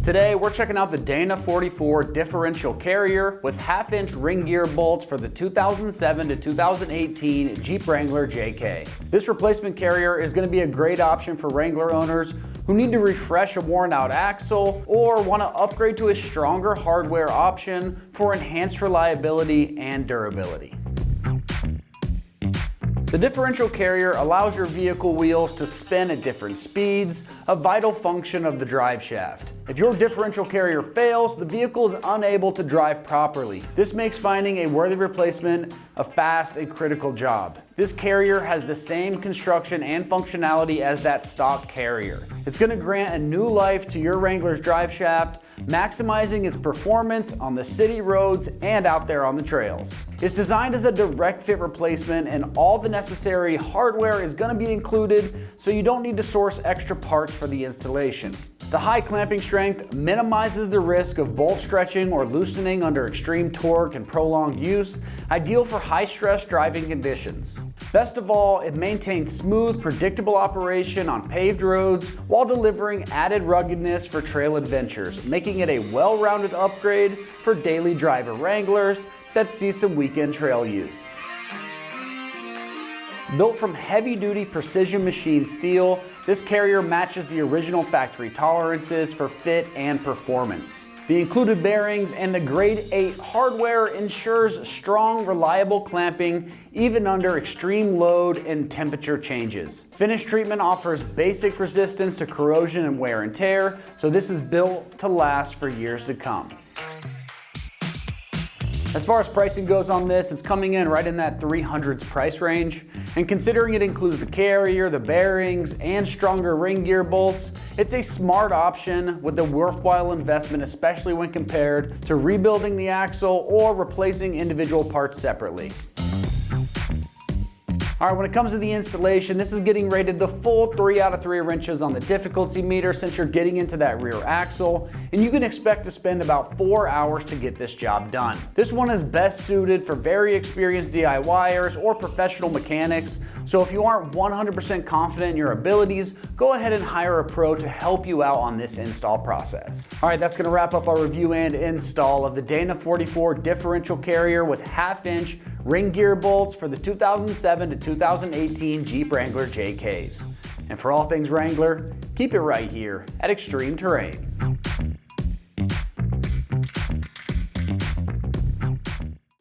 Today we're checking out the Dana 44 differential carrier with half-inch ring gear bolts for the 2007 to 2018 Jeep Wrangler JK. This replacement carrier is going to be a great option for Wrangler owners who need to refresh a worn out axle or want to upgrade to a stronger hardware option for enhanced reliability and durability. The differential carrier allows your vehicle wheels to spin at different speeds, a vital function of the drive shaft. If your differential carrier fails, the vehicle is unable to drive properly. This makes finding a worthy replacement a fast and critical job. This carrier has the same construction and functionality as that stock carrier. It's going to grant a new life to your Wrangler's drive shaft, maximizing its performance on the city roads and out there on the trails. It's designed as a direct fit replacement, and all the necessary hardware is going to be included, so you don't need to source extra parts for the installation. The high clamping strength minimizes the risk of bolt stretching or loosening under extreme torque and prolonged use, ideal for high-stress driving conditions. Best of all, it maintains smooth, predictable operation on paved roads while delivering added ruggedness for trail adventures, making it a well-rounded upgrade for daily driver Wranglers that see some weekend trail use. Built from heavy-duty precision machined steel, this carrier matches the original factory tolerances for fit and performance. The included bearings and the grade 8 hardware ensures strong, reliable clamping even under extreme load and temperature changes. Finish treatment offers basic resistance to corrosion and wear and tear, so this is built to last for years to come. As far as pricing goes on this, it's coming in right in that 300s price range. And considering it includes the carrier, the bearings, and stronger ring gear bolts, it's a smart option with a worthwhile investment, especially when compared to rebuilding the axle or replacing individual parts separately. All right, when it comes to the installation, this is getting rated the full 3 out of 3 wrenches on the difficulty meter since you're getting into that rear axle, and you can expect to spend about 4 hours to get this job done. This one is best suited for very experienced DIYers or professional mechanics, so if you aren't 100% confident in your abilities, go ahead and hire a pro to help you out on this install process. All right, that's gonna wrap up our review and install of the Dana 44 differential carrier with half-inch ring gear bolts for the 2007 to 2018 Jeep Wrangler JKs. And for all things Wrangler, keep it right here at Extreme Terrain.